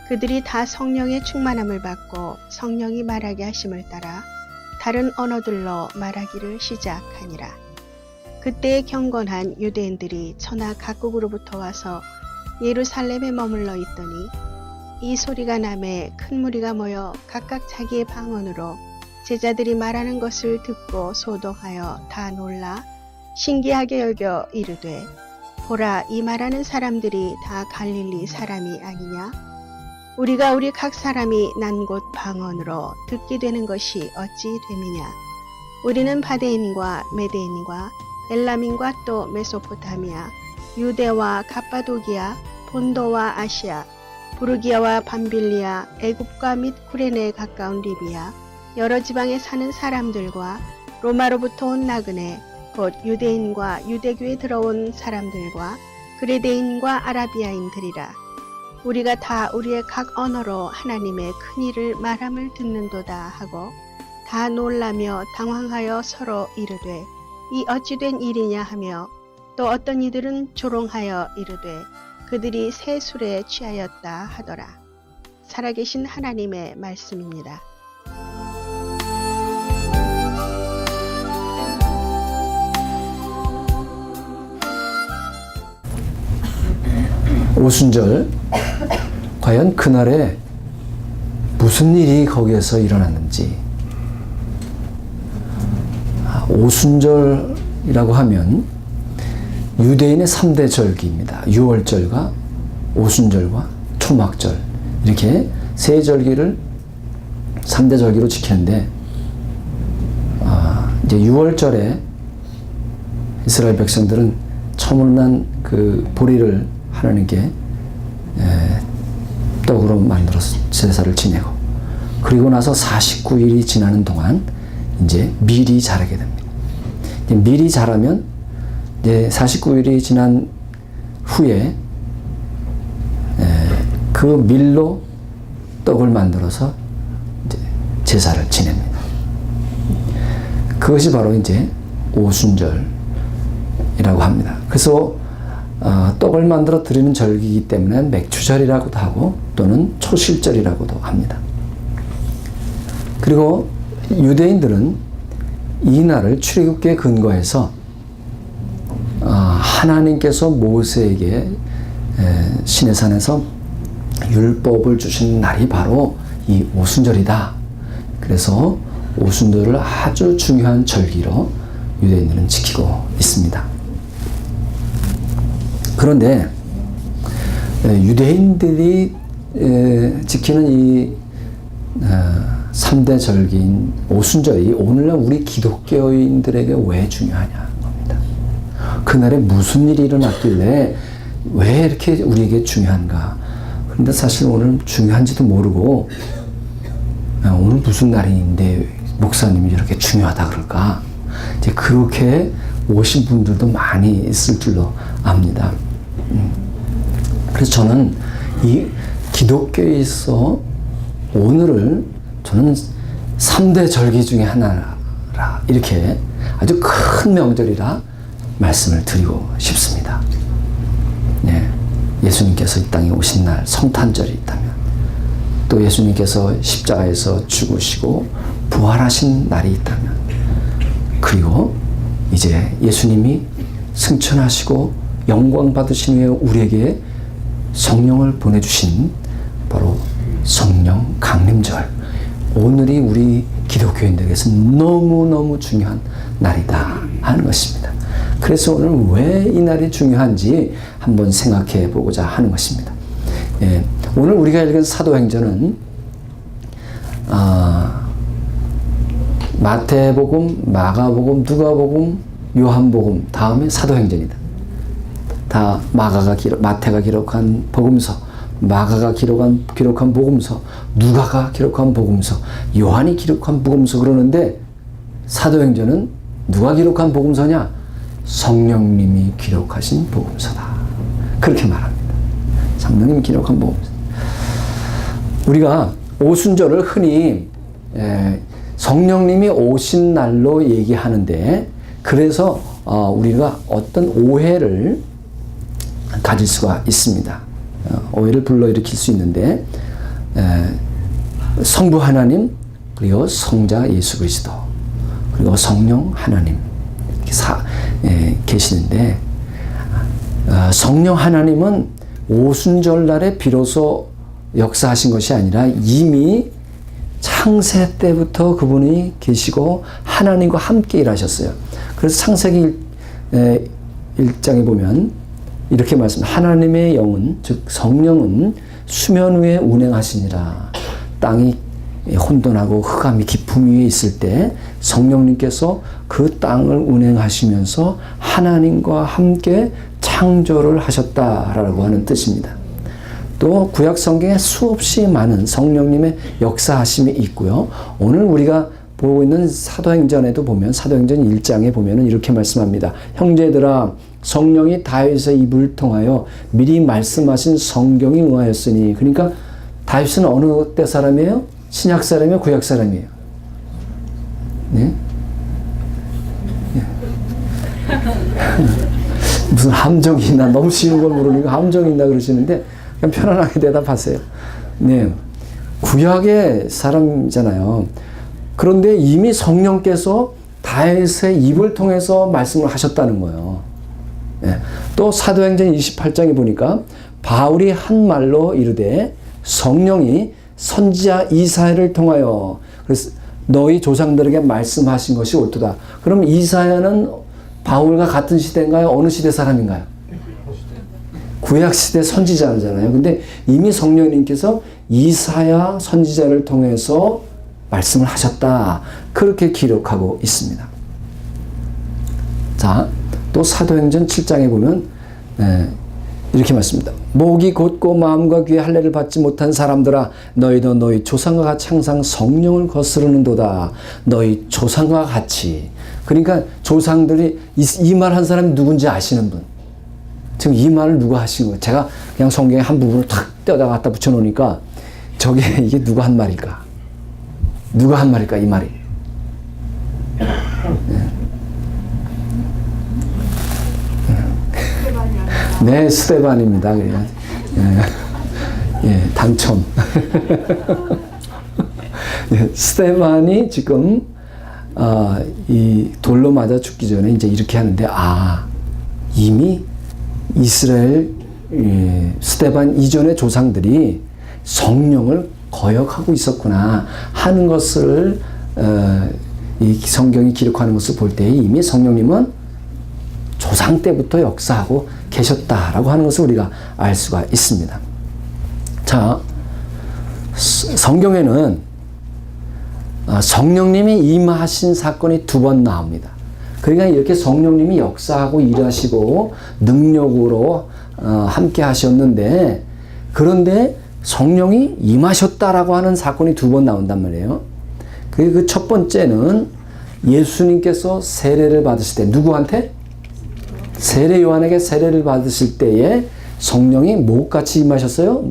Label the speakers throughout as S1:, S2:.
S1: 그들이 다 성령의 충만함을 받고 성령이 말하게 하심을 따라 다른 언어들로 말하기를 시작하니라. 그때에 경건한 유대인들이 천하 각국으로부터 와서 예루살렘에 머물러 있더니 이 소리가 나매 큰 무리가 모여 각각 자기의 방언으로 제자들이 말하는 것을 듣고 소동하여 다 놀라 신기하게 여겨 이르되, 보라, 이 말하는 사람들이 다 갈릴리 사람이 아니냐? 우리가 우리 각 사람이 난 곳 방언으로 듣게 되는 것이 어찌 됨이냐? 우리는 바데인과 메데인과 엘람인과 또 메소포타미아, 유대와 갑바도기아, 본도와 아시아, 부르기아와 밤빌리아, 애굽과 및 구레네에 가까운 리비아, 여러 지방에 사는 사람들과 로마로부터 온 나그네, 곧 유대인과 유대교에 들어온 사람들과 그레데인과 아라비아인들이라. 우리가 다 우리의 각 언어로 하나님의 큰 일을 말함을 듣는도다 하고 다 놀라며 당황하여 서로 이르되, 이 어찌 된 일이냐 하며, 또 어떤 이들은 조롱하여 이르되 그들이 새 술에 취하였다 하더라. 살아계신 하나님의 말씀입니다.
S2: 오순절, 과연 그날에 무슨 일이 거기에서 일어났는지. 오순절이라고 하면 유대인의 3대 절기입니다. 유월절과 오순절과 초막절, 이렇게 세 절기를 3대 절기로 지켰는데, 이제 유월절에 이스라엘 백성들은 처음으로 난 그 보리를 하나님께 떡으로 만들어서 제사를 지내고, 그리고 나서 49일이 지나는 동안 이제 밀이 자라게 됩니다. 이제 밀이 자라면 이제 49일이 지난 후에 그 밀로 떡을 만들어서 이제 제사를 지냅니다. 그것이 바로 이제 오순절이라고 합니다. 그래서 떡을 만들어 드리는 절기이기 때문에 맥주절이라고도 하고 또는 초실절이라고도 합니다. 그리고 유대인들은 이 날을 출애굽기에 근거해서 하나님께서 모세에게 시내산에서 율법을 주신 날이 바로 이 오순절이다. 그래서 오순절을 아주 중요한 절기로 유대인들은 지키고 있습니다. 그런데 유대인들이 지키는 이 3대 절기인 오순절이 오늘날 우리 기독교인들에게 왜 중요하냐 겁니다. 그날에 무슨 일이 일어났길래 왜 이렇게 우리에게 중요한가. 그런데 사실 오늘 중요한지도 모르고, 오늘 무슨 날인데 목사님이 이렇게 중요하다 그럴까, 이제 그렇게 오신 분들도 많이 있을 줄로 압니다. 그래서 저는 이 기독교에 있어 오늘을 저는 3대 절기 중에 하나라, 이렇게 아주 큰 명절이라 말씀을 드리고 싶습니다. 네, 예수님께서 이 땅에 오신 날 성탄절이 있다면, 또 예수님께서 십자가에서 죽으시고 부활하신 날이 있다면, 그리고 이제 예수님이 승천하시고 영광 받으신 후에 우리에게 성령을 보내주신 바로 성령 강림절, 오늘이 우리 기독교인들에게서 너무너무 중요한 날이다 하는 것입니다. 그래서 오늘 왜 이 날이 중요한지 한번 생각해 보고자 하는 것입니다. 오늘 우리가 읽은 사도행전은 마태복음, 마가복음, 누가복음, 요한복음 다음에 사도행전이다. 다 마태가 기록한 복음서, 마가가 기록한 복음서, 누가가 기록한 복음서, 요한이 기록한 복음서. 그러는데 사도행전은 누가 기록한 복음서냐? 성령님이 기록하신 복음서다. 그렇게 말합니다. 성령님이 기록한 복음서. 우리가 오순절을 흔히 성령님이 오신 날로 얘기하는데, 그래서 우리가 어떤 오해를 가질 수가 있습니다. 오해를 불러일으킬 수 있는데, 성부 하나님, 그리고 성자 예수 그리스도, 그리고 성령 하나님 이렇게 계시는데, 성령 하나님은 오순절날에 비로소 역사하신 것이 아니라 이미 창세 때부터 그분이 계시고 하나님과 함께 일하셨어요. 그래서 창세기 1장에 보면 이렇게 말씀합니다. 하나님의 영은, 즉 성령은 수면 위에 운행하시니라. 땅이 혼돈하고 흑암이 깊음 위에 있을 때 성령님께서 그 땅을 운행하시면서 하나님과 함께 창조를 하셨다라고 하는 뜻입니다. 또 구약 성경에 수없이 많은 성령님의 역사하심이 있고요. 오늘 우리가 보고 있는 사도행전에도 보면, 사도행전 1장에 보면 이렇게 말씀합니다. 형제들아, 성령이 다윗의 입을 통하여 미리 말씀하신 성경이 응하였으니. 그러니까 다윗은 어느 때 사람이에요? 신약 사람이에요? 구약 사람이에요? 네? 무슨 함정이 있나, 너무 쉬운 걸 모르니까 함정이 있나 그러시는데 그냥 편안하게 대답하세요. 네, 구약의 사람이잖아요. 그런데 이미 성령께서 다윗의 입을 통해서 말씀을 하셨다는 거예요. 네. 또 사도행전 28장에 보니까 바울이 한 말로 이르되 성령이 선지자 이사야를 통하여 그래서 너희 조상들에게 말씀하신 것이 옳도다. 그럼 이사야는 바울과 같은 시대인가요? 어느 시대 사람인가요? 구약시대 선지자잖아요. 근데 이미 성령님께서 이사야 선지자를 통해서 말씀을 하셨다. 그렇게 기록하고 있습니다. 자, 또 사도행전 7장에 보면 이렇게 말씀합니다. 목이 곧고 마음과 귀에 할례를 받지 못한 사람들아, 너희도 너희 조상과 같이 항상 성령을 거스르는도다. 너희 조상과 같이. 그러니까 조상들이 이 말 한 사람이 누군지 아시는 분. 지금 이 말을 누가 하신 거예요? 제가 그냥 성경의 한 부분을 탁 떼어다 갖다 붙여놓으니까 저게 이게 누가 한 말일까? 누가 한 말일까, 이 말이? 네, 스데반입니다. 그래요. 당첨. 스데반이 지금 이 돌로 맞아 죽기 전에 이제 이렇게 하는데, 이미 이스라엘 스데반 이전의 조상들이 성령을 거역하고 있었구나 하는 것을 이 성경이 기록하는 것을 볼 때 이미 성령님은 조상 때부터 역사하고 계셨다라고 하는 것을 우리가 알 수가 있습니다. 자, 성경에는 성령님이 임하신 사건이 2번 나옵니다. 그러니까 이렇게 성령님이 역사하고 일하시고 능력으로 함께 하셨는데, 그런데 성령이 임하셨다라고 하는 사건이 2번 나온단 말이에요. 그 첫 번째는 예수님께서 세례를 받으실 때, 누구한테? 세례 요한에게 세례를 받으실 때에 성령이 무엇같이 임하셨어요?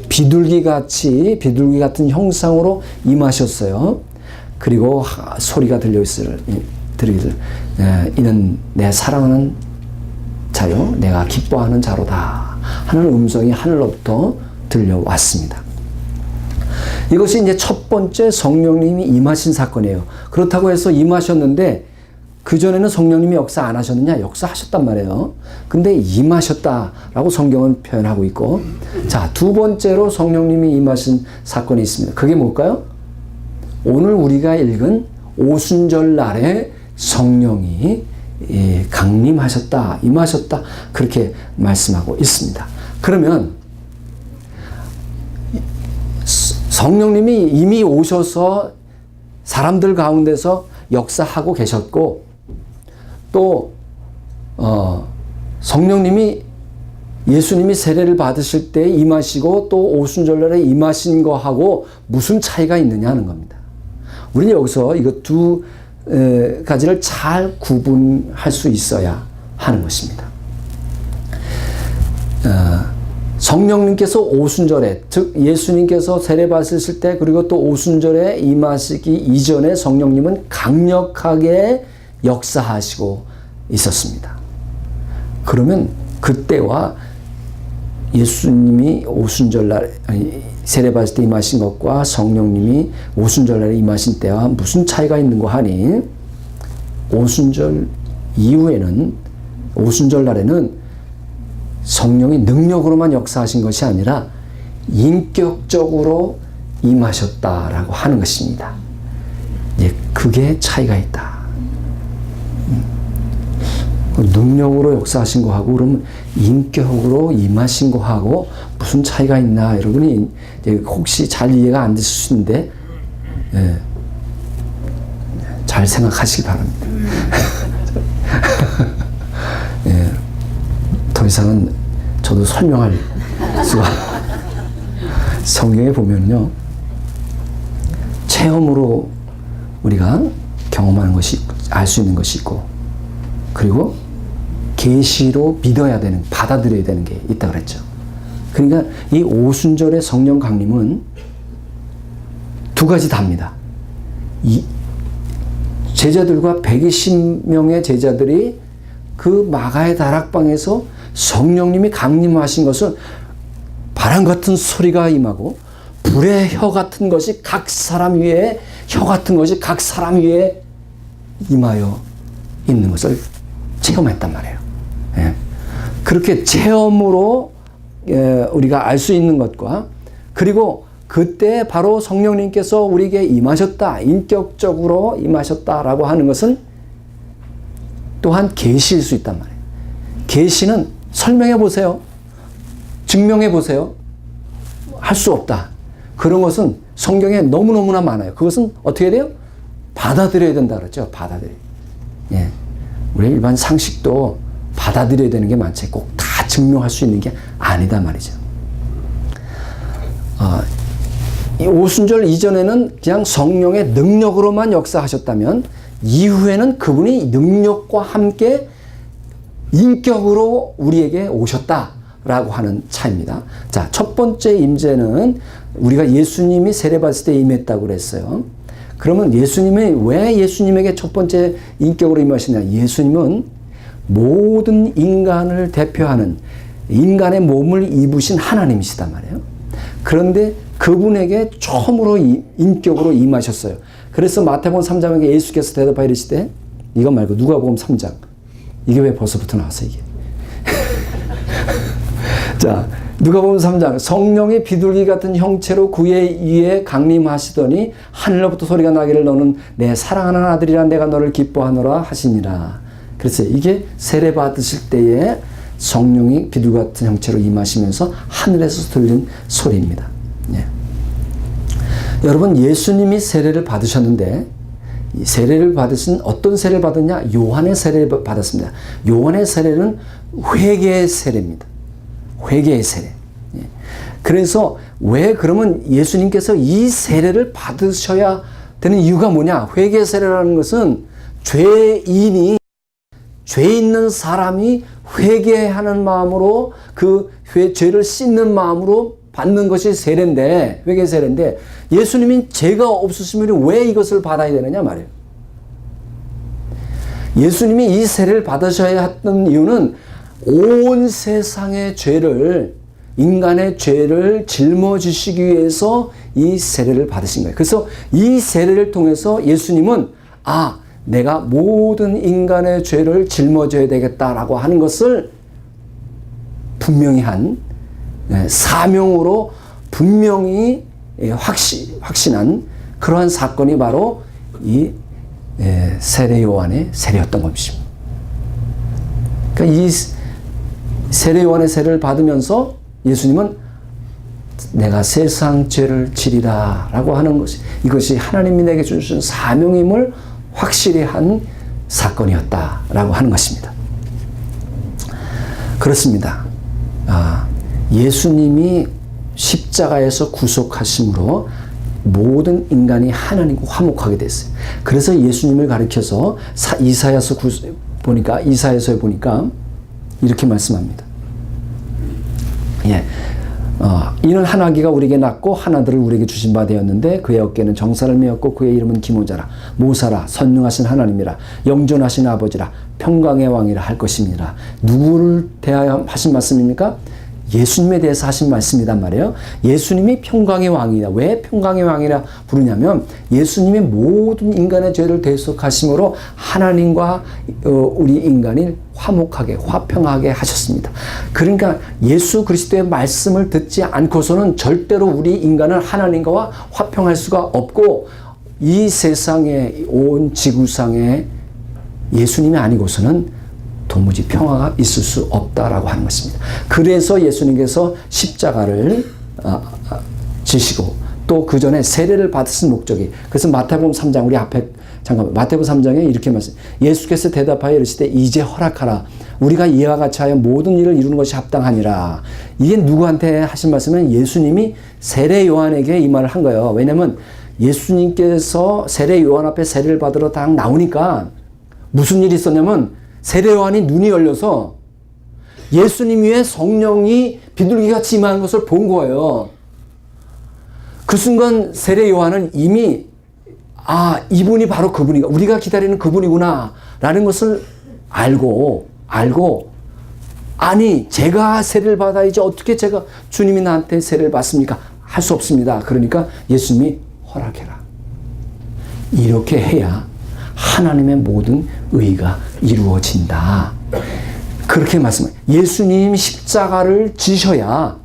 S2: 비둘기 같은 형상으로 임하셨어요. 그리고 소리가 들리기를 이는 내 사랑하는 자요, 내가 기뻐하는 자로다 하는 음성이 하늘로부터 들려왔습니다. 이것이 이제 첫 번째 성령님이 임하신 사건이에요. 그렇다고 해서 임하셨는데 그전에는 성령님이 역사 안 하셨느냐? 역사하셨단 말이에요. 근데 임하셨다라고 성경은 표현하고 있고, 자, 2번째로 성령님이 임하신 사건이 있습니다. 그게 뭘까요? 오늘 우리가 읽은 오순절 날에 성령이 강림하셨다, 임하셨다, 그렇게 말씀하고 있습니다. 그러면 성령님이 이미 오셔서 사람들 가운데서 역사하고 계셨고, 또 성령님이 예수님이 세례를 받으실 때 임하시고 또 오순절날에 임하신 거하고 무슨 차이가 있느냐 하는 겁니다. 우리는 여기서 이거 2가지를 잘 구분할 수 있어야 하는 것입니다. 성령님께서 오순절에, 즉 예수님께서 세례 받으실 때 그리고 또 오순절에 임하시기 이전에 성령님은 강력하게 역사하시고 있었습니다. 그러면 그때와 예수님이 오순절날 세례받을 때 임하신 것과 성령님이 오순절날에 임하신 때와 무슨 차이가 있는고 하니, 오순절 이후에는, 오순절날에는 성령이 능력으로만 역사하신 것이 아니라 인격적으로 임하셨다라고 하는 것입니다. 예, 그게 차이가 있다. 능력으로 역사하신 거하고 그러면 인격으로 임하신 거하고 무슨 차이가 있나, 여러분이 혹시 잘 이해가 안 되실 수 있는데, 예, 잘 생각하시기 바랍니다. 예, 더 이상은 저도 설명할 수가. 성경에 보면요, 체험으로 우리가 경험하는 것이, 알 수 있는 것이 있고, 그리고 계시로 믿어야 되는, 받아들여야 되는 게 있다고 그랬죠. 그러니까 이 오순절의 성령 강림은 두 가지 답니다. 이 제자들과 120명의 제자들이 그 마가의 다락방에서 성령님이 강림하신 것을 바람 같은 소리가 임하고 불의 혀 같은 것이 각 사람 위에, 혀 같은 것이 각 사람 위에 임하여 있는 것을 체험했단 말이에요. 예. 그렇게 체험으로 우리가 알 수 있는 것과, 그리고 그때 바로 성령님께서 우리에게 임하셨다, 인격적으로 임하셨다라고 하는 것은 또한 계시일 수 있단 말이에요. 계시는 설명해 보세요, 증명해 보세요, 할 수 없다. 그런 것은 성경에 너무너무나 많아요. 그것은 어떻게 돼요? 받아들여야 된다 그랬죠. 받아들여. 예. 우리 일반 상식도 받아들여야 되는 게 많지, 꼭 다 증명할 수 있는 게 아니다 말이죠. 이 오순절 이전에는 그냥 성령의 능력으로만 역사하셨다면, 이후에는 그분이 능력과 함께 인격으로 우리에게 오셨다라고 하는 차이입니다. 자, 첫 번째 임재는 우리가 예수님이 세례받을 때 임했다고 그랬어요. 그러면 예수님이 왜 예수님에게 첫 번째 인격으로 임하시냐? 예수님은 모든 인간을 대표하는, 인간의 몸을 입으신 하나님이시단 말이에요. 그런데 그분에게 처음으로 인격으로 임하셨어요. 그래서 마태복음 3장에 예수께서 대답하여 이르시되, 이거 말고 누가복음 3장, 이게 왜 벌써부터 나왔어 이게? 자, 누가복음 3장, 성령이 비둘기 같은 형체로 그의 위에 강림하시더니 하늘로부터 소리가 나기를, 너는 내 사랑하는 아들이라, 내가 너를 기뻐하노라 하시니라. 그래서 이게 세례 받으실 때에 성령이 비둘기 같은 형체로 임하시면서 하늘에서 들린 소리입니다. 예. 여러분, 예수님이 세례를 받으셨는데, 세례를 받으신, 어떤 세례를 받았냐? 요한의 세례를 받았습니다. 요한의 세례는 회개의 세례입니다. 회개의 세례. 예. 그래서 왜 그러면 예수님께서 이 세례를 받으셔야 되는 이유가 뭐냐? 회개의 세례라는 것은 죄인이, 죄 있는 사람이 회개하는 마음으로, 그 죄를 씻는 마음으로 받는 것이 세례인데, 회개 세례인데, 예수님이 죄가 없으시면 왜 이것을 받아야 되느냐 말이에요. 예수님이 이 세례를 받으셔야 했던 이유는 온 세상의 죄를, 인간의 죄를 짊어지시기 위해서 이 세례를 받으신 거예요. 그래서 이 세례를 통해서 예수님은, 내가 모든 인간의 죄를 짊어져야 되겠다라고 하는 것을 분명히 한, 사명으로 분명히 확신한 그러한 사건이 바로 이 세례 요한의 세례였던 것입니다. 그러니까 이 세례 요한의 세례를 받으면서 예수님은 내가 세상 죄를 지리라 라고 하는 것이, 이것이 하나님이 내게 주신 사명임을 확실히 한 사건이었다라고 하는 것입니다. 그렇습니다. 예수님이 십자가에서 구속하심으로 모든 인간이 하나님과 화목하게 됐어요. 그래서 예수님을 가리켜서 이사야서에 보니까 이렇게 말씀합니다. 예. 이는 한 아기가 우리에게 낳고 한 아들을 우리에게 주신 바 되었는데, 그의 어깨는 정사를 메었고 그의 이름은 기모자라, 모사라, 선능하신 하나님이라, 영존하신 아버지라, 평강의 왕이라 할 것입니다. 누구를 대하여 하신 말씀입니까? 예수님에 대해서 하신 말씀이란 말이에요. 예수님이 평강의 왕이다. 왜 평강의 왕이라 부르냐면 예수님이 모든 인간의 죄를 대속하심으로 하나님과 우리 인간이 화목하게 화평하게 하셨습니다. 그러니까 예수 그리스도의 말씀을 듣지 않고서는 절대로 우리 인간은 하나님과 화평할 수가 없고 이 세상에 온 지구상에 예수님이 아니고서는 도무지 평화가 있을 수 없다라고 하는 것입니다. 그래서 예수님께서 십자가를 지시고 또 그 전에 세례를 받으신 목적이 그래서 마태복음 3장 우리 앞에 잠깐만 마태복음 3장에 이렇게 말씀 예수께서 대답하여 이르시되 이제 허락하라 우리가 이와 같이 하여 모든 일을 이루는 것이 합당하니라. 이게 누구한테 하신 말씀은 예수님이 세례 요한에게 이 말을 한 거예요. 왜냐하면 예수님께서 세례 요한 앞에 세례를 받으러 딱 나오니까 무슨 일이 있었냐면 세례 요한이 눈이 열려서 예수님 위에 성령이 비둘기같이 임하는 것을 본 거예요. 그 순간 세례 요한은 이미 이분이 바로 그분이가 우리가 기다리는 그분이구나 라는 것을 알고 아니 제가 세례를 받아야지 어떻게 제가 주님이 나한테 세례를 받습니까? 할 수 없습니다. 그러니까 예수님이 허락해라. 이렇게 해야 하나님의 모든 의가 이루어진다. 그렇게 말씀해요. 예수님 십자가를 지셔야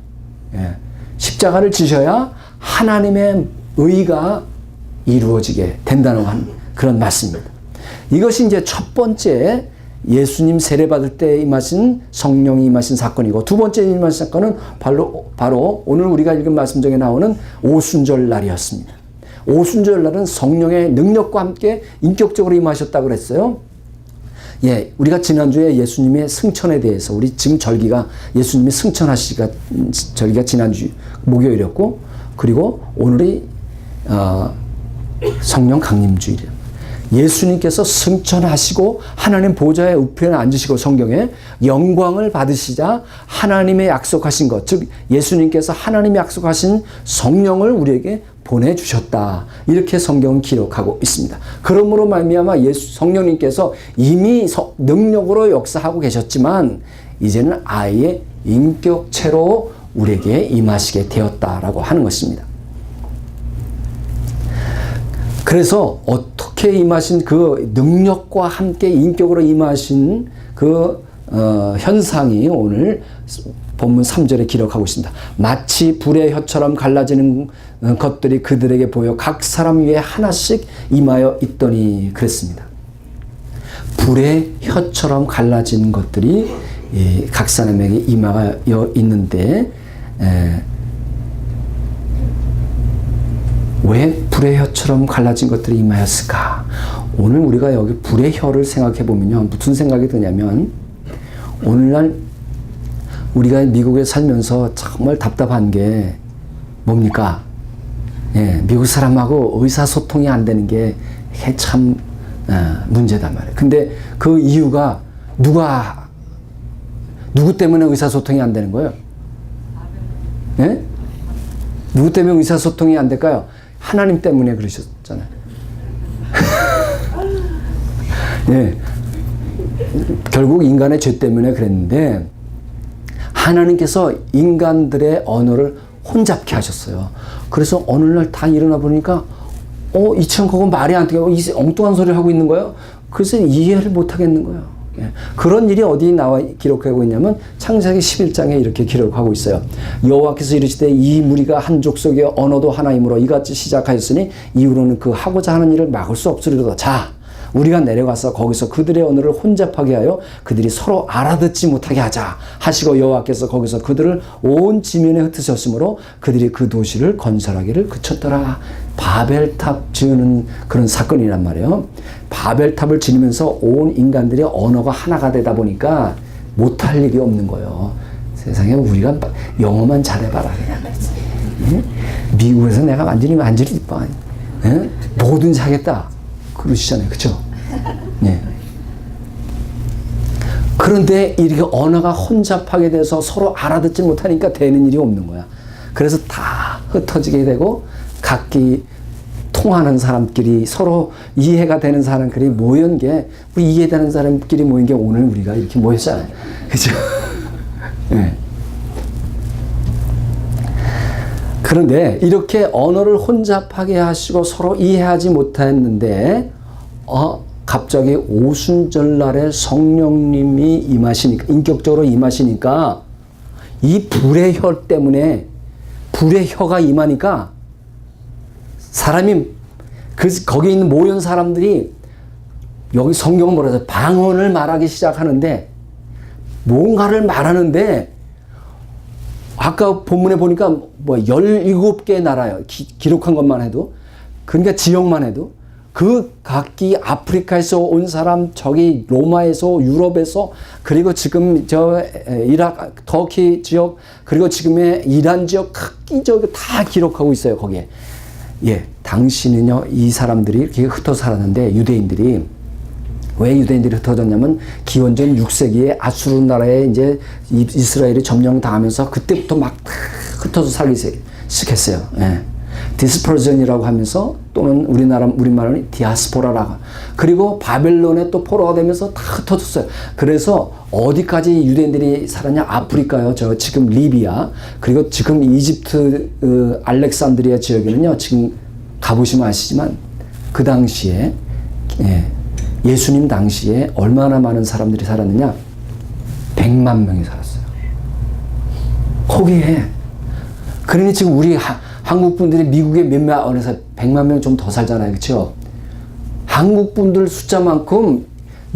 S2: 하나님의 의가 이루어지게 된다는 그런 말씀입니다. 이것이 이제 첫 번째 예수님 세례 받을 때 임하신 성령이 임하신 사건이고 두 번째 임하신 사건은 바로 오늘 우리가 읽은 말씀 중에 나오는 오순절 날이었습니다. 오순절 날은 성령의 능력과 함께 인격적으로 임하셨다고 그랬어요. 예, 우리가 지난주에 예수님의 승천에 대해서 우리 지금 절기가 예수님이 승천하시가 절기가 지난주 목요일이었고 그리고 오늘이 성령 강림주일이에요. 예수님께서 승천하시고 하나님 보좌의 우편에 앉으시고 성경에 영광을 받으시자 하나님의 약속하신 것, 즉 예수님께서 하나님이 약속하신 성령을 우리에게 보내주셨다. 이렇게 성경은 기록하고 있습니다. 그러므로 말미암아 성령님께서 이미 능력으로 역사하고 계셨지만 이제는 아예 인격체로 우리에게 임하시게 되었다라고 하는 것입니다. 그래서 어떻게 임하신 그 능력과 함께 인격으로 임하신 그 현상이 오늘 본문 3절에 기록하고 있습니다. 마치 불의 혀처럼 갈라지는 것들이 그들에게 보여 각 사람 위에 하나씩 임하여 있더니 그랬습니다. 불의 혀처럼 갈라진 것들이 각 사람에게 임하여 있는데 왜 불의 혀처럼 갈라진 것들이 임하였을까? 오늘 우리가 여기 불의 혀를 생각해 보면요. 무슨 생각이 드냐면 오늘날 우리가 미국에 살면서 정말 답답한 게 뭡니까? 예, 미국 사람하고 의사소통이 안 되는 게 참 문제단 말이에요. 근데 그 이유가 누구 때문에 의사소통이 안 되는 거예요? 예? 누구 때문에 의사소통이 안 될까요? 하나님 때문에 그러셨잖아요. 예. 결국 인간의 죄 때문에 그랬는데 하나님께서 인간들의 언어를 혼잡케 하셨어요. 그래서 어느 날 다 일어나 보니까 이참 그건 말이 안 되고 이 엉뚱한 소리를 하고 있는 거예요. 그래서 이해를 못 하겠는 거예요. 예. 그런 일이 어디 나와 기록하고 있냐면 창세기 11장에 이렇게 기록하고 있어요. 여호와께서 이르시되 이 무리가 한 족속의 언어도 하나이므로 이같이 시작하였으니 이후로는 그 하고자 하는 일을 막을 수 없으리로다. 자, 우리가 내려가서 거기서 그들의 언어를 혼잡하게 하여 그들이 서로 알아듣지 못하게 하자 하시고 여호와께서 거기서 그들을 온 지면에 흩으셨으므로 그들이 그 도시를 건설하기를 그쳤더라. 바벨탑 지으는 그런 사건이란 말이에요. 바벨탑을 지으면서 온 인간들의 언어가 하나가 되다 보니까 못할 일이 없는 거예요. 세상에 우리가 영어만 잘해봐라 그냥. 응? 미국에서 내가 완전히 뭐든지 하겠다 그러시잖아요. 그렇죠? 네. 그런데 이렇게 언어가 혼잡하게 돼서 서로 알아듣지 못하니까 되는 일이 없는 거야. 그래서 다 흩어지게 되고 각기 통하는 사람끼리 서로 이해가 되는 사람끼리 모인 게 우리 이해되는 사람끼리 모인 게 오늘 우리가 이렇게 모였잖아요. 그렇죠? 네. 그런데 이렇게 언어를 혼잡하게 하시고 서로 이해하지 못했는데 갑자기 오순절날에 성령님이 임하시니까, 인격적으로 임하시니까 이 불의 혀 때문에, 불의 혀가 임하니까 사람이, 거기 있는 모인 사람들이, 여기 성경은 뭐라 해서 방언을 말하기 시작하는데, 뭔가를 말하는데, 아까 본문에 보니까 뭐 17개 나라요. 기록한 것만 해도. 그러니까 지역만 해도. 그 각기 아프리카에서 온 사람, 저기 로마에서, 유럽에서, 그리고 지금 저 이라크, 터키 지역, 그리고 지금의 이란 지역, 각기 저기 다 기록하고 있어요, 거기에. 예, 당시는요, 이 사람들이 이렇게 흩어 살았는데, 유대인들이, 왜 유대인들이 흩어졌냐면, 기원전 6세기에 아수르 나라에 이제 이스라엘이 점령당하면서 그때부터 막 흩어져 살기 시작했어요. 예. 디스퍼전이라고 하면서, 또는 우리말로는 디아스포라라고. 그리고 바벨론에 또 포로가 되면서 다 흩어졌어요. 그래서 어디까지 유대인들이 살았냐? 아프리카요. 저 지금 리비아. 그리고 지금 이집트, 알렉산드리아 지역에는요, 지금 가보시면 아시지만, 그 당시에, 예수님 당시에 얼마나 많은 사람들이 살았느냐? 100만 명이 살았어요. 거기에. 그러니 지금 우리 한국 분들이 미국에 몇몇 어느서 100만 명 좀 더 살잖아요. 그렇죠? 한국 분들 숫자만큼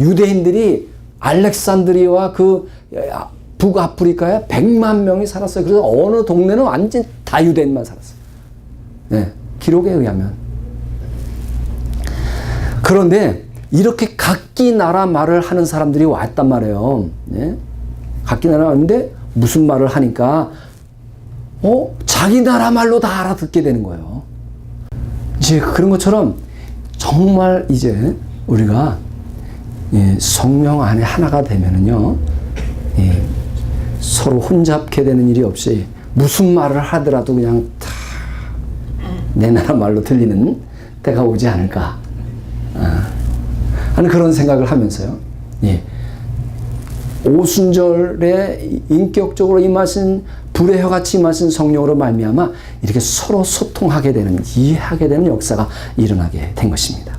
S2: 유대인들이 알렉산드리아와 그 북아프리카에 100만 명이 살았어요. 그래서 어느 동네는 완전 다 유대인만 살았어요. 네, 기록에 의하면. 그런데 이렇게 각기 나라 말을 하는 사람들이 왔단 말이에요. 네? 각기 나라 왔는데 무슨 말을 하니까 자기 나라 말로 다 알아듣게 되는 거예요. 이제 그런 것처럼 정말 이제 우리가 성령 안에 하나가 되면은요, 서로 혼잡게 되는 일이 없이 무슨 말을 하더라도 그냥 다 내 나라 말로 들리는 때가 오지 않을까 하는 그런 생각을 하면서요. 예. 오순절에 인격적으로 임하신 불의 혀같이 임하신 성령으로 말미암아 이렇게 서로 소통하게 되는, 이해하게 되는 역사가 일어나게 된 것입니다.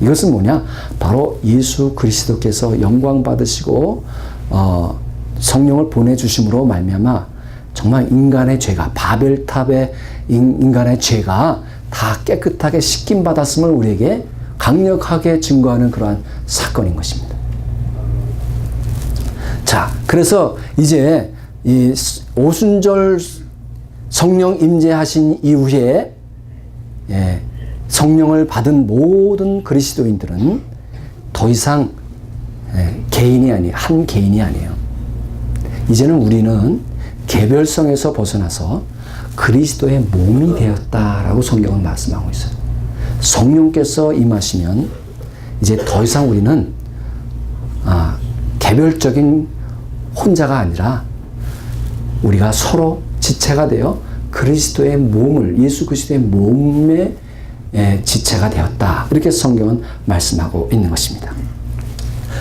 S2: 이것은 뭐냐? 바로 예수 그리스도께서 영광 받으시고 성령을 보내주심으로 말미암아 정말 인간의 죄가, 바벨탑의 인간의 죄가 다 깨끗하게 씻김 받았음을 우리에게 강력하게 증거하는 그러한 사건인 것입니다. 자, 그래서 이제 이 오순절 성령 임재하신 이후에 성령을 받은 모든 그리스도인들은 더 이상 개인이 아니에요. 한 개인이 아니에요. 이제는 우리는 개별성에서 벗어나서 그리스도의 몸이 되었다라고 성경은 말씀하고 있어요. 성령께서 임하시면 이제 더 이상 우리는 개별적인 혼자가 아니라 우리가 서로 지체가 되어 그리스도의 몸을, 예수 그리스도의 몸의 지체가 되었다. 이렇게 성경은 말씀하고 있는 것입니다.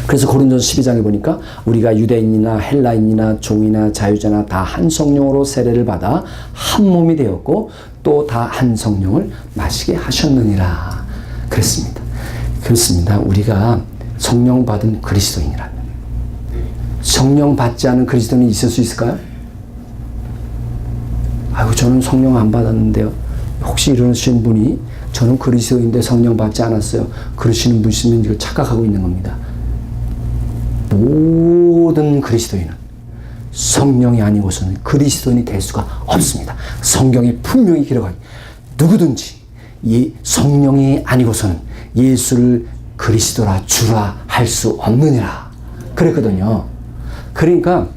S2: 그래서 고린도서 12장에 보니까 우리가 유대인이나 헬라인이나 종이나 자유자나 다 한 성령으로 세례를 받아 한 몸이 되었고 또 다 한 성령을 마시게 하셨느니라 그랬습니다. 그렇습니다. 우리가 성령 받은 그리스도인이라면 성령 받지 않은 그리스도인이 있을 수 있을까요? 아이고 저는 성령 안 받았는데요. 혹시 이러시는 분이 저는 그리스도인데 성령 받지 않았어요. 그러시는 분이시면 이걸 착각하고 있는 겁니다. 모든 그리스도인은 성령이 아니고서는 그리스도인이 될 수가 없습니다. 성경에 분명히 기록하기 누구든지 성령이 아니고서는 예수를 그리스도라 주라 할 수 없느니라 그랬거든요. 그러니까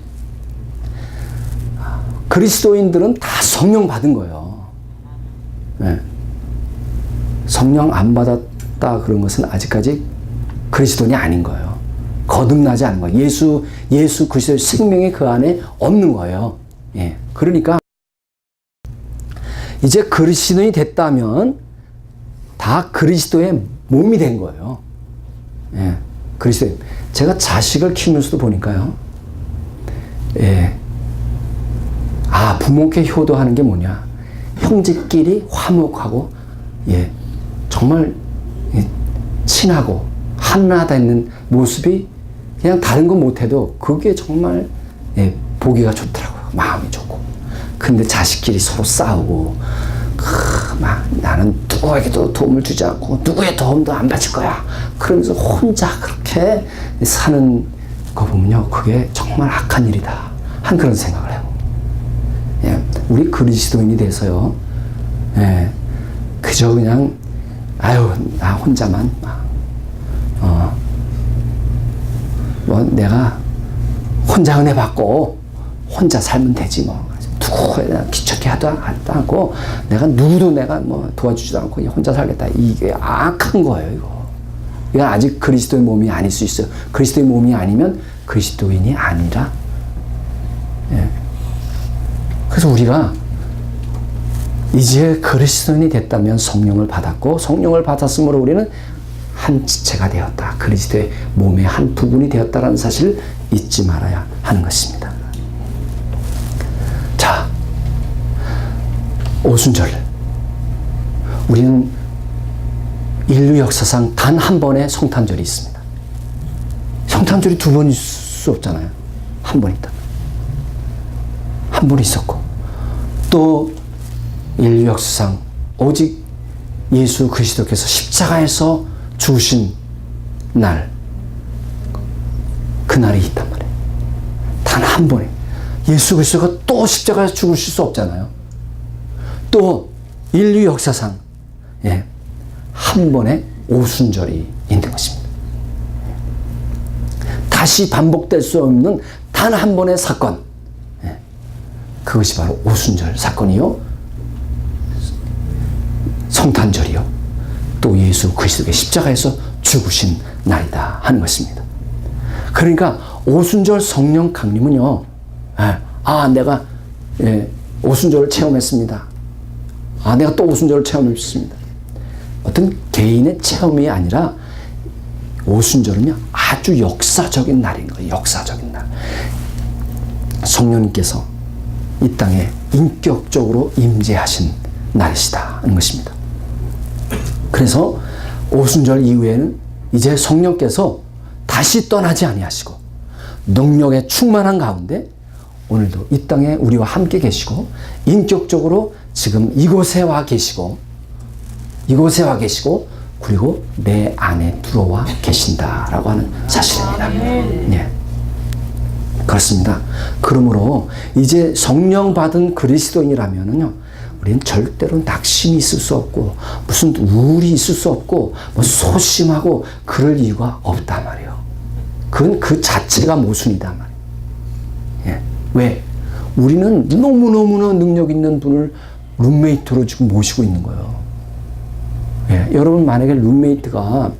S2: 그리스도인들은 다 성령 받은 거예요. 네. 성령 안 받았다 그런 것은 아직까지 그리스도인이 아닌 거예요. 거듭나지 않은 거예요. 예수 그리스도의 생명이 그 안에 없는 거예요. 예. 그러니까 이제 그리스도인이 됐다면 다 그리스도의 몸이 된 거예요. 예. 그리스도인. 제가 자식을 키우면서도 보니까요. 예. 부모께 효도하는 게 뭐냐? 형제끼리 화목하고 정말 친하고 하나 되는 모습이 그냥 다른 거 못해도 그게 정말 보기가 좋더라고요. 마음이 좋고. 근데 자식끼리 서로 싸우고 막 나는 누구에게도 도움을 주지 않고 누구의 도움도 안 받을 거야. 그러면서 혼자 그렇게 사는 거 보면요, 그게 정말 악한 일이다 한 그런 생각을 해요. 우리 그리스도인이 돼서요, 그저 그냥 나 혼자만 뭐 내가 혼자 은혜 받고 혼자 살면 되지 뭐. 누구에 귀찮게 하도 않고 내가 누구도 내가 뭐 도와주지도 않고 혼자 살겠다. 이게 악한 거예요, 이거. 이건 아직 그리스도의 몸이 아닐 수 있어요. 그리스도의 몸이 아니면 그리스도인이 아니라. 그래서 우리가 이제 그리스도인이 됐다면 성령을 받았고, 성령을 받았으므로 우리는 한 지체가 되었다. 그리스도의 몸의 한 부분이 되었다라는 사실을 잊지 말아야 하는 것입니다. 자, 오순절. 우리는 인류 역사상 단 한 번의 성탄절이 있습니다. 성탄절이 두 번 있을 수 없잖아요. 한 번 있다. 한 번 있었고, 또 인류 역사상 오직 예수 그리스도께서 십자가에서 죽으신 날, 그날이 있단 말이에요. 단 한 번에. 예수 그리스도가 또 십자가에서 죽으실 수 없잖아요. 또 인류 역사상 한 번의 오순절이 있는 것입니다. 다시 반복될 수 없는 단 한 번의 사건, 그것이 바로 오순절 사건이요, 성탄절이요, 또 예수 그리스도의 십자가에서 죽으신 날이다 하는 것입니다. 그러니까 오순절 성령 강림은요, 내가 오순절을 체험했습니다. 내가 또 오순절을 체험했습니다. 어떤 개인의 체험이 아니라 오순절은요, 아주 역사적인 날인 거예요. 역사적인 날. 성령님께서 이 땅에 인격적으로 임재하신 날이시다 하는 것입니다. 그래서 오순절 이후에는 이제 성령께서 다시 떠나지 아니하시고 능력에 충만한 가운데 오늘도 이 땅에 우리와 함께 계시고, 인격적으로 지금 이곳에 와 계시고, 그리고 내 안에 들어와 계신다라고 하는 사실입니다. 그렇습니다. 그러므로 이제 성령 받은 그리스도인이라면은요, 우리는 절대로 낙심이 있을 수 없고, 무슨 우울이 있을 수 없고, 뭐 소심하고 그럴 이유가 없단 말이에요. 그건 그 자체가 모순이다 말이에요. 왜? 우리는 너무너무나 능력 있는 분을 룸메이트로 지금 모시고 있는 거예요. 여러분 만약에 룸메이트가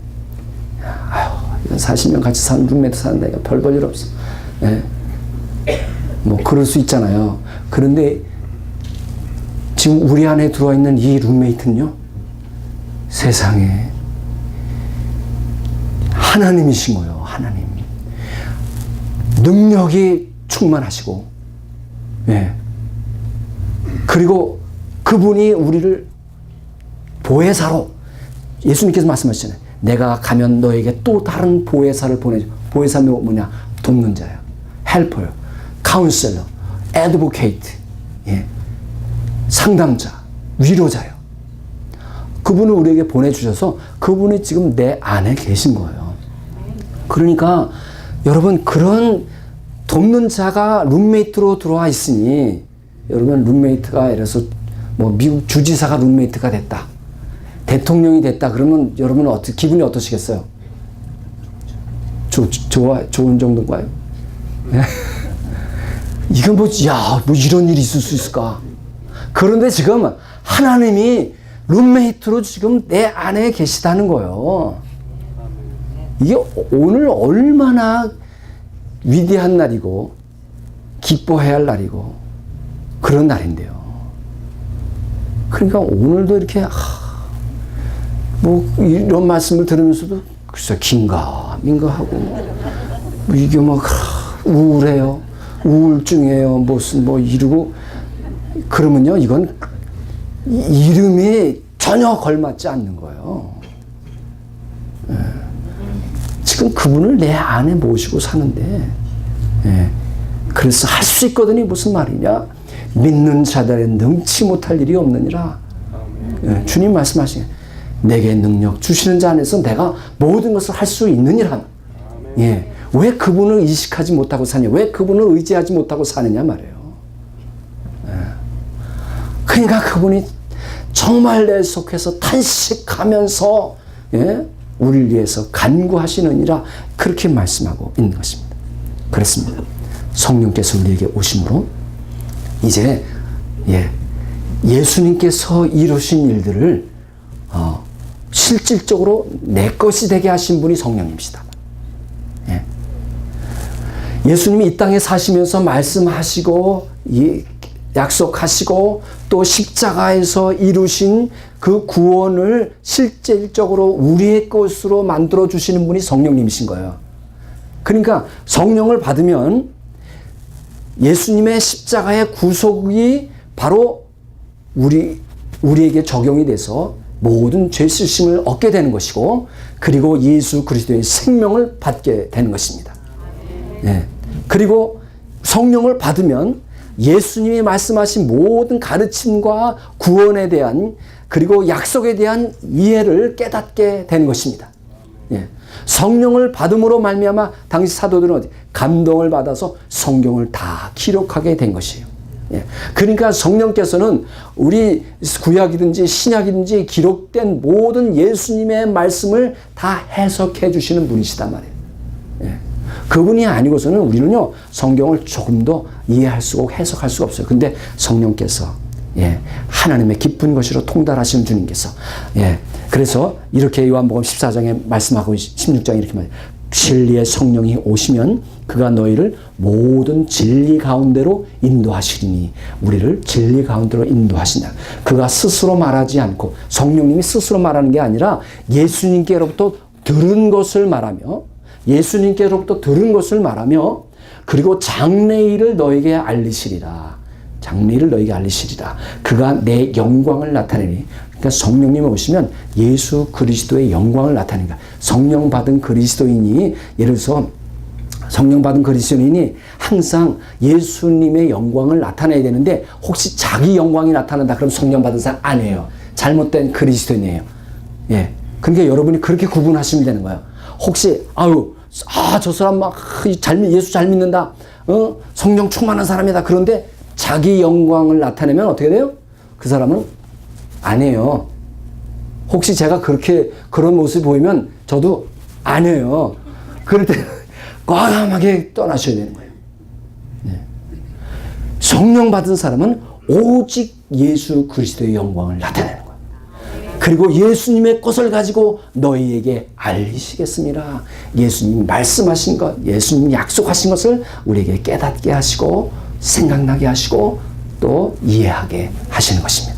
S2: 40년 같이 사는 룸메이트 사는데 별 볼 일 없어. 뭐 그럴 수 있잖아요. 그런데 지금 우리 안에 들어와 있는 이 룸메이트는요, 세상에 하나님이신 거예요. 하나님. 능력이 충만하시고, 그리고 그분이 우리를 보혜사로, 예수님께서 말씀하시잖아요. 내가 가면 너에게 또 다른 보혜사를 보내줘. 보혜사는 뭐냐? 돕는 자예요. 헬퍼요. 카운셀러. 애드보케이트. 상담자. 위로자예요. 그분을 우리에게 보내주셔서 그분이 지금 내 안에 계신 거예요. 그러니까 여러분, 그런 돕는 자가 룸메이트로 들어와 있으니, 여러분 룸메이트가 이래서 뭐 미국 주지사가 룸메이트가 됐다, 대통령이 됐다 그러면 여러분은 기분이 어떠시겠어요? 좋은 정도인가요? 이건 뭐 이런 일이 있을 수 있을까? 그런데 지금 하나님이 룸메이트로 지금 내 안에 계시다는 거예요. 이게 오늘 얼마나 위대한 날이고 기뻐해야 할 날이고 그런 날인데요. 그러니까 오늘도 이렇게 뭐 이런 말씀을 들으면서도 글쎄 긴가민가하고 뭐 이게 막 우울해요, 우울증이에요, 무슨 뭐 이러고 그러면요, 이건 이름이 전혀 걸맞지 않는 거예요. 지금 그분을 내 안에 모시고 사는데, 그래서 할 수 있거든이 무슨 말이냐? 믿는 자들의 능치 못할 일이 없느니라. 주님 말씀하시네. 내게 능력 주시는 자 안에서 내가 모든 것을 할 수 있느니라. 왜 그분을 의식하지 못하고 사냐? 왜 그분을 의지하지 못하고 사느냐 말이에요. 그러니까 그분이 정말 내 속에서 탄식하면서 우리를 위해서 간구하시느니라 그렇게 말씀하고 있는 것입니다. 그렇습니다. 성령께서 우리에게 오심으로 이제 예수님께서 이루신 일들을 실질적으로 내 것이 되게 하신 분이 성령님이시다. 예수님이 이 땅에 사시면서 말씀하시고 약속하시고 또 십자가에서 이루신 그 구원을 실질적으로 우리의 것으로 만들어 주시는 분이 성령님이신 거예요. 그러니까 성령을 받으면 예수님의 십자가의 구속이 바로 우리에게 적용이 돼서 모든 죄 씻음을 얻게 되는 것이고, 그리고 예수 그리스도의 생명을 받게 되는 것입니다. 그리고 성령을 받으면 예수님이 말씀하신 모든 가르침과 구원에 대한 그리고 약속에 대한 이해를 깨닫게 되는 것입니다. 성령을 받음으로 말미암아 당시 사도들은 감동을 받아서 성경을 다 기록하게 된 것이에요. 그러니까 성령께서는 우리 구약이든지 신약이든지 기록된 모든 예수님의 말씀을 다 해석해 주시는 분이시단 말이에요. 그분이 아니고서는 우리는요, 성경을 조금도 이해할 수가, 해석할 수가 없어요. 근데 성령께서, 하나님의 기쁜 것으로 통달하시는 주님께서, 그래서 이렇게 요한복음 14장에 말씀하고 16장에 이렇게 말해요. 진리의 성령이 오시면 그가 너희를 모든 진리 가운데로 인도하시리니, 우리를 진리 가운데로 인도하신다. 그가 스스로 말하지 않고, 성령님이 스스로 말하는 게 아니라 예수님께로부터 들은 것을 말하며, 예수님께로부터 들은 것을 말하며, 그리고 장래일을 너에게 알리시리라. 장래일을 너에게 알리시리라. 그가 내 영광을 나타내니. 그러니까 성령님이 오시면 예수 그리스도의 영광을 나타내니까, 성령 받은 그리스도인이, 예를 들어서 성령 받은 그리스도인이 항상 예수님의 영광을 나타내야 되는데, 혹시 자기 영광이 나타난다 그럼 성령 받은 사람 아니에요. 잘못된 그리스도인이에요. 그러니까 여러분이 그렇게 구분하시면 되는 거예요. 혹시 저 사람 막 예수 잘 믿는다, 성령 충만한 사람이다, 그런데 자기 영광을 나타내면 어떻게 돼요? 그 사람은 아니에요. 혹시 제가 그런 모습이 보이면 저도 아니에요. 그럴 때 과감하게 떠나셔야 되는 거예요. 성령 받은 사람은 오직 예수 그리스도의 영광을 나타내는 거예요. 그리고 예수님의 것을 가지고 너희에게 알리시겠습니다. 예수님 말씀하신 것, 예수님 약속하신 것을 우리에게 깨닫게 하시고 생각나게 하시고 또 이해하게 하시는 것입니다.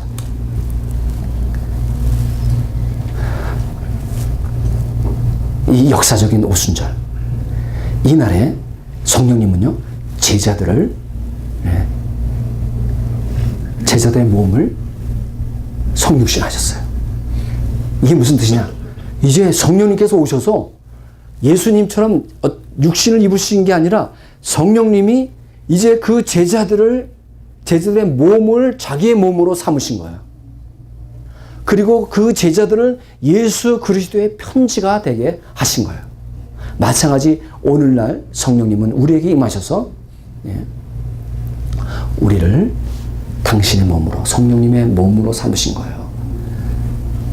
S2: 이 역사적인 오순절, 이날에 성령님은요, 제자들의 몸을 성육신 하셨어요. 이게 무슨 뜻이냐? 이제 성령님께서 오셔서 예수님처럼 육신을 입으신 게 아니라 성령님이 이제 그 제자들의 몸을 자기의 몸으로 삼으신 거예요. 그리고 그 제자들을 예수 그리스도의 편지가 되게 하신 거예요. 마찬가지 오늘날 성령님은 우리에게 임하셔서 우리를 당신의 몸으로, 성령님의 몸으로 삼으신 거예요.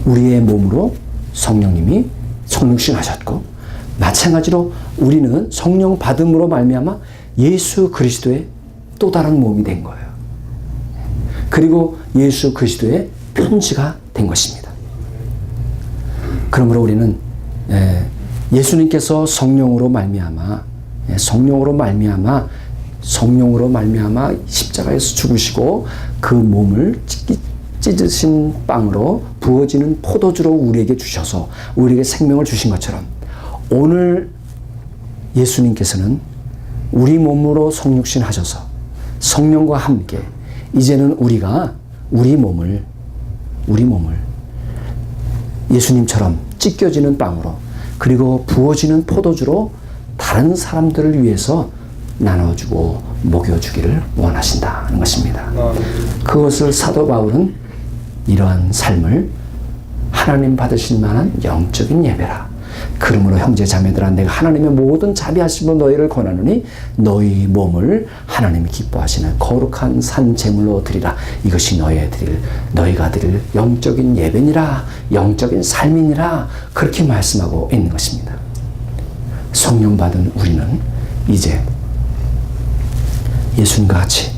S2: 우리의 몸으로 성령님이 성육신 하셨고, 마찬가지로 우리는 성령 받음으로 말미암아 예수 그리스도의 또 다른 몸이 된 거예요. 그리고 예수 그리스도의 편지가 된 것입니다. 그러므로 우리는 예수님께서 성령으로 말미암아 십자가에서 죽으시고 그 몸을 찢으신 빵으로 부어지는 포도주로 우리에게 주셔서 우리에게 생명을 주신 것처럼, 오늘 예수님께서는 우리 몸으로 성육신 하셔서 성령과 함께 이제는 우리가 우리 몸을 우리 몸을 예수님처럼 찢겨지는 빵으로 그리고 부어지는 포도주로 다른 사람들을 위해서 나눠주고 먹여주기를 원하신다는 것입니다. 그것을 사도 바울은 이러한 삶을 하나님 받으실 만한 영적인 예배라. 그러므로 형제 자매들아 내가 하나님의 모든 자비하심으로 너희를 권하노니 너희 몸을 하나님이 기뻐하시는 거룩한 산 제물로 드리라. 이것이 너희가 드릴 영적인 예배니라, 영적인 삶이니라. 그렇게 말씀하고 있는 것입니다. 성령 받은 우리는 이제 예수님과 같이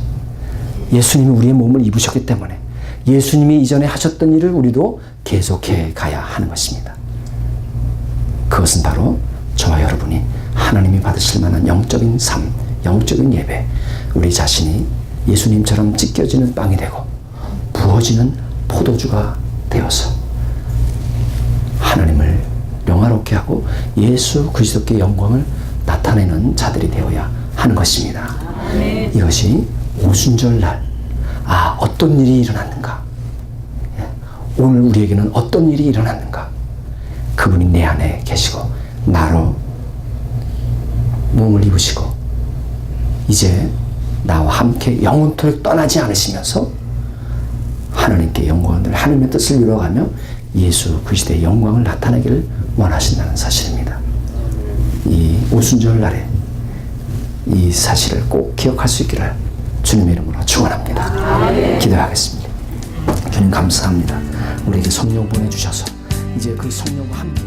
S2: 예수님이 우리의 몸을 입으셨기 때문에 예수님이 이전에 하셨던 일을 우리도 계속해 가야 하는 것입니다. 그것은 바로 저와 여러분이 하나님이 받으실 만한 영적인 삶, 영적인 예배, 우리 자신이 예수님처럼 찢겨지는 빵이 되고 부어지는 포도주가 되어서 하나님을 영화롭게 하고 예수 그리스도께 영광을 나타내는 자들이 되어야 하는 것입니다. 이것이 오순절날 어떤 일이 일어났는가, 오늘 우리에게는 어떤 일이 일어났는가, 그분이 내 안에 계시고 나로 몸을 입으시고 이제 나와 함께 영원토록 떠나지 않으시면서 하나님께 영광을, 하나님의 뜻을 이루어가며 예수 그리스도의 영광을 나타내기를 원하신다는 사실입니다. 이 오순절 날에 이 사실을 꼭 기억할 수 있기를 주님의 이름으로 축원합니다. 기도하겠습니다. 주님 감사합니다. 우리에게 성령 보내주셔서 이제 그 성령과 함께